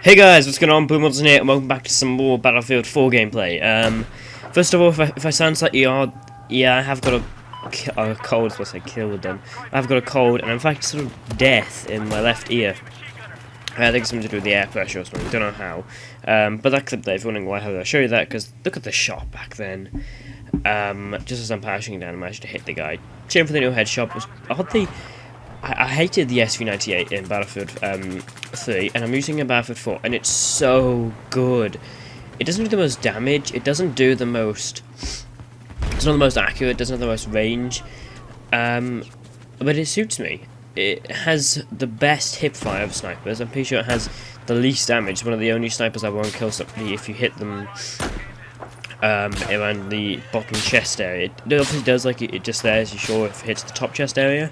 Hey guys, what's going on? Boomwatson here, and welcome back to some more Battlefield 4 gameplay. First of all, if I sound slightly odd, yeah, I have got a cold. I was supposed to say killed then. I've got a cold, and in fact, sort of death in my left ear. I think it's something to do with the air pressure or something. Don't know how. But that clip there, if you're wondering why, how did I show you that? Because look at the shot back then. Just as I'm passing down, I managed to hit the guy. Shame for the new headshot was oddly. I hated the SV98 in Battlefield 3, and I'm using it in Battlefield 4, and it's so good. It doesn't do the most damage, it doesn't do the most... It's not the most accurate, it doesn't have the most range, but it suits me. It has the best hipfire of snipers. I'm pretty sure it has the least damage. It's one of the only snipers that won't kill somebody if you hit them around the bottom chest area. It obviously does, like, it just there, as you're sure if it hits the top chest area.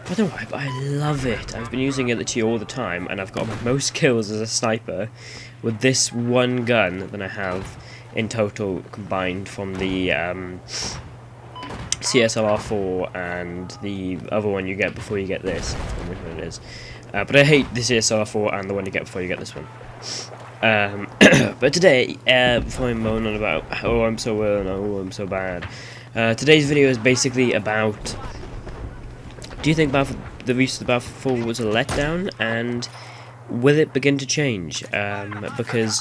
I don't know why, but I love it. I've been using it literally all the time, and I've got my most kills as a sniper with this one gun than I have in total combined from the CSLR4 and the other one you get before you get this. I don't know which one it is. But I hate the CSLR4 and the one you get before you get this one. But today, before I moan on about, oh, I'm so well and oh, I'm so bad, today's video is basically about... Do you think the release of Battlefield 4 was a letdown, and will it begin to change? Because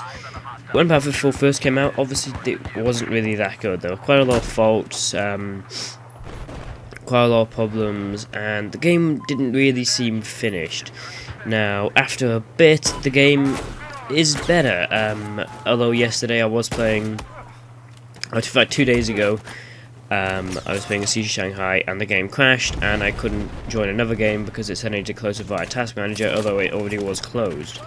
when Battlefield 4 first came out, obviously it wasn't really that good. There were quite a lot of faults, quite a lot of problems, and the game didn't really seem finished. Now, after a bit, the game is better. Although yesterday I was playing, in fact 2 days ago, I was playing a Siege of Shanghai and the game crashed and I couldn't join another game because it said I need to close it via Task Manager, although it already was closed.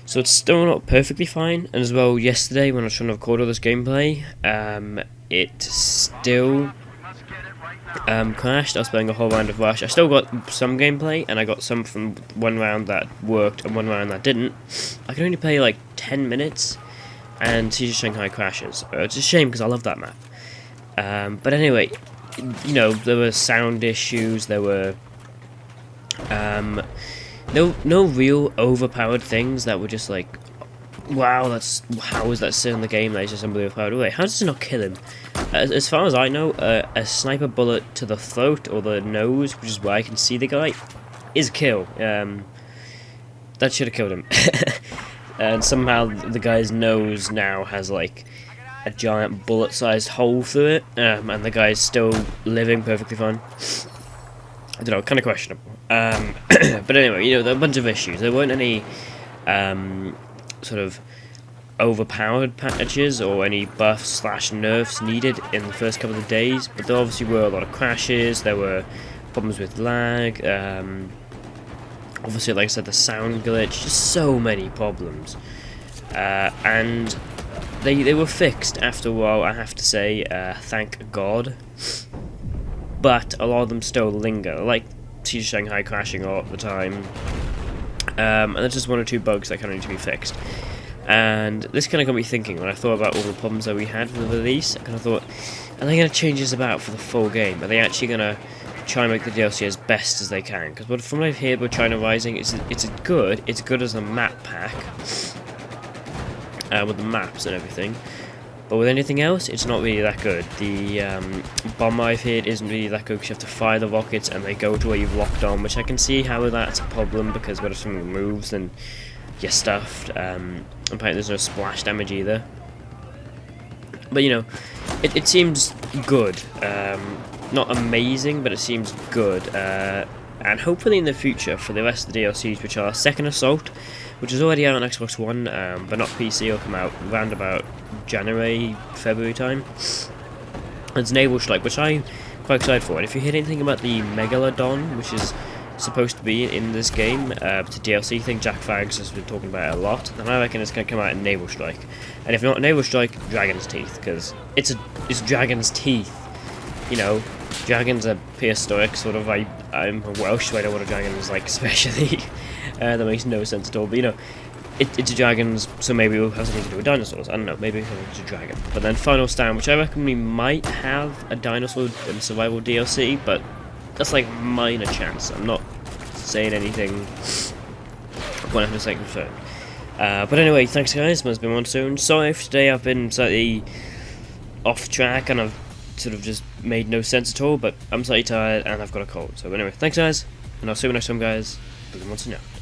So it's still not perfectly fine, and as well yesterday when I was trying to record all this gameplay, it still crashed. I was playing a whole round of Rush. I still got some gameplay and I got some from one round that worked and one round that didn't. I can only play like 10 minutes and Siege of Shanghai crashes. It's a shame because I love that map. But anyway, you know, there were sound issues, there were no real overpowered things that were just like, wow, how is that still in the game? That is just unbelievable. Wait, how does it not kill him? As far as I know, a sniper bullet to the throat or the nose, which is where I can see the guy, is a kill. That should have killed him. And somehow the guy's nose now has like a giant bullet-sized hole through it, and the guy's still living perfectly fine. I don't know, kind of questionable. But anyway, you know, there were a bunch of issues. There weren't any sort of overpowered patches or any buffs/nerfs needed in the first couple of days, but there obviously were a lot of crashes, there were problems with lag, obviously, like I said, the sound glitch, just so many problems. And they were fixed after a while, I have to say, thank God. But a lot of them still linger, like Siege of Shanghai crashing all the time. And there's just one or two bugs that kind of need to be fixed. And this kind of got me thinking when I thought about all the problems that we had with the release. I kind of thought, are they going to change this about for the full game? Are they actually going to try and make the DLC as best as they can? Because from what I've heard with China Rising, it's good as a map pack. With the maps and everything, but with anything else, it's not really that good. The bomb I've hit isn't really that good because you have to fire the rockets and they go to where you've locked on, which I can see how that's a problem because what if something moves then you're stuffed. Apparently there's no splash damage either. But you know, it seems good. Not amazing, but it seems good. And hopefully in the future for the rest of the DLCs, which are Second Assault, which is already out on Xbox One, but not PC, it'll come out around about January, February time. It's Naval Strike, which I'm quite excited for. And if you hear anything about the Megalodon, which is supposed to be in this game, it's a DLC thing, Jack Fags has been talking about it a lot, and I reckon it's going to come out in Naval Strike. And if not Naval Strike, Dragon's Teeth, because it's Dragon's Teeth. You know, dragons are prehistoric, sort of. I'm Welsh, so I know what a dragon is like, especially. That makes no sense at all, but you know, it's dragons, so maybe we'll have something to do with dinosaurs. I don't know, maybe it's a dragon. But then Final Stand, which I reckon we might have a dinosaur and survival DLC, but that's like minor chance. I'm not saying anything 100% confirmed. But anyway, thanks guys, it's been Monsoon. Sorry if today I've been slightly off track and I've sort of just made no sense at all, but I'm slightly tired and I've got a cold. So anyway, thanks guys, and I'll see you next time guys. Monsoon out.